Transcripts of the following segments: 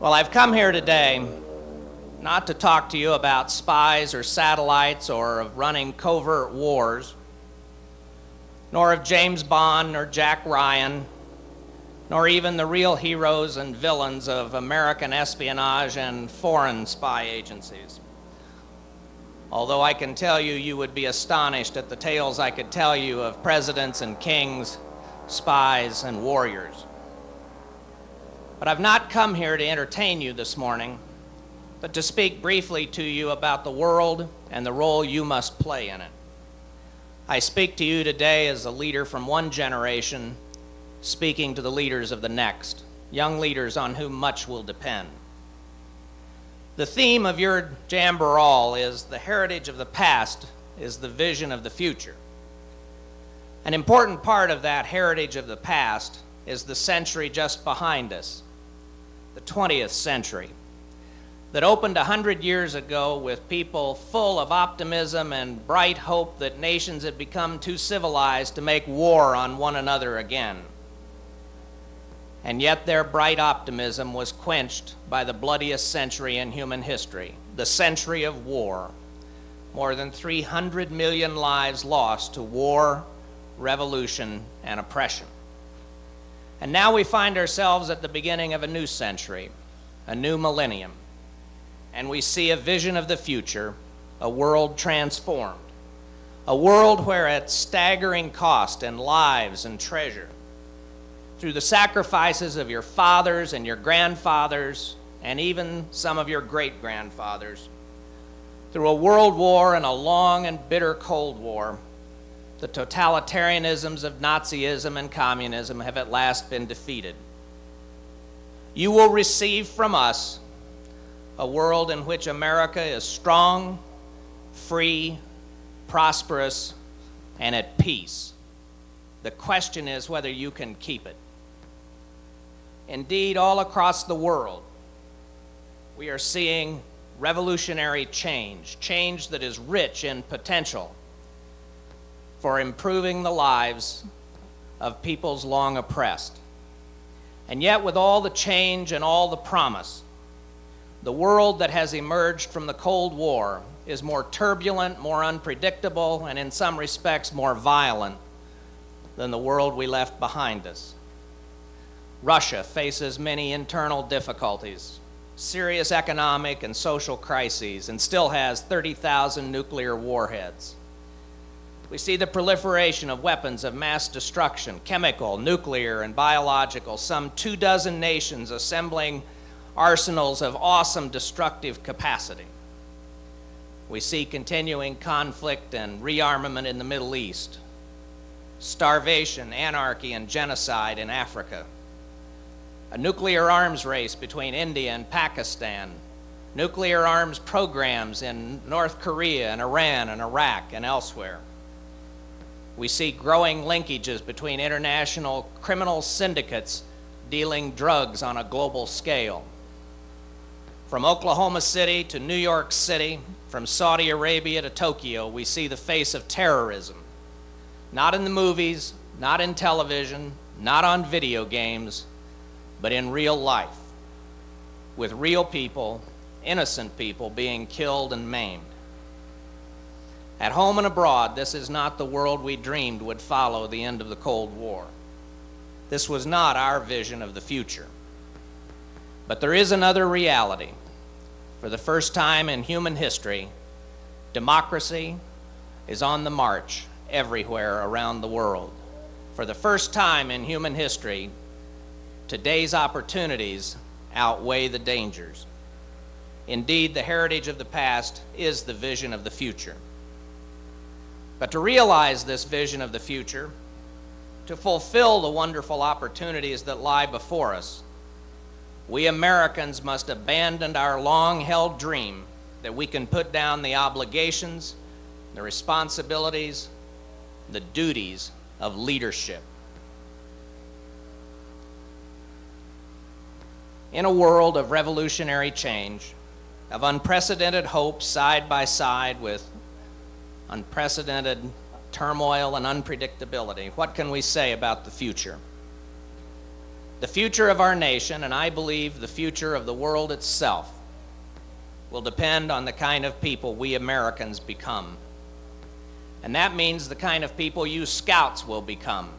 Well, I've come here today not to talk to you about spies or satellites or of running covert wars, nor of James Bond or Jack Ryan, nor even the real heroes and villains of American espionage and foreign spy agencies. Although I can tell you, you would be astonished at the tales I could tell you of presidents and kings, spies and warriors. But I've not come here to entertain you this morning, but to speak briefly to you about the world and the role you must play in it. I speak to you today as a leader from one generation, speaking to the leaders of the next, young leaders on whom much will depend. The theme of your jamboree is the heritage of the past is the vision of the future. An important part of that heritage of the past is the century just behind us, the 20th century, that opened 100 years ago with people full of optimism and bright hope that nations had become too civilized to make war on one another again. And yet their bright optimism was quenched by the bloodiest century in human history, the century of war. More than 300 million lives lost to war, revolution, and oppression. And now we find ourselves at the beginning of a new century, a new millennium. And we see a vision of the future, a world transformed. A world where at staggering cost in lives and treasure, through the sacrifices of your fathers and your grandfathers, and even some of your great-grandfathers, through a world war and a long and bitter Cold War, the totalitarianisms of Nazism and communism have at last been defeated. You will receive from us a world in which America is strong, free, prosperous, and at peace. The question is whether you can keep it. Indeed, all across the world, we are seeing revolutionary change, change that is rich in potential for improving the lives of peoples long oppressed. And yet, with all the change and all the promise, the world that has emerged from the Cold War is more turbulent, more unpredictable, and in some respects more violent than the world we left behind us. Russia faces many internal difficulties, serious economic and social crises, and still has 30,000 nuclear warheads. We see the proliferation of weapons of mass destruction, chemical, nuclear, and biological, some 24 nations assembling arsenals of awesome destructive capacity. We see continuing conflict and rearmament in the Middle East, starvation, anarchy, and genocide in Africa, a nuclear arms race between India and Pakistan, nuclear arms programs in North Korea and Iran and Iraq and elsewhere. We see growing linkages between international criminal syndicates dealing drugs on a global scale. From Oklahoma City to New York City, from Saudi Arabia to Tokyo, we see the face of terrorism. Not in the movies, not in television, not on video games, but in real life, with real people, innocent people being killed and maimed. At home and abroad, this is not the world we dreamed would follow the end of the Cold War. This was not our vision of the future. But there is another reality. For the first time in human history, democracy is on the march everywhere around the world. For the first time in human history, today's opportunities outweigh the dangers. Indeed, the heritage of the past is the vision of the future. But to realize this vision of the future, to fulfill the wonderful opportunities that lie before us, we Americans must abandon our long-held dream that we can put down the obligations, the responsibilities, the duties of leadership. In a world of revolutionary change, of unprecedented hope side by side with unprecedented turmoil and unpredictability, what can we say about the future? The future of our nation, and I believe the future of the world itself, will depend on the kind of people we Americans become. And that means the kind of people you scouts will become.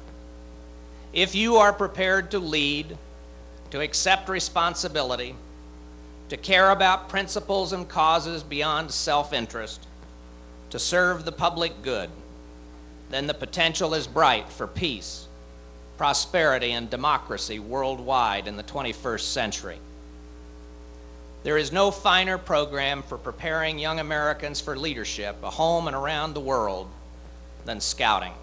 If you are prepared to lead, to accept responsibility, to care about principles and causes beyond self-interest, to serve the public good, then the potential is bright for peace, prosperity, and democracy worldwide in the 21st century. There is no finer program for preparing young Americans for leadership, at home and around the world, than Scouting.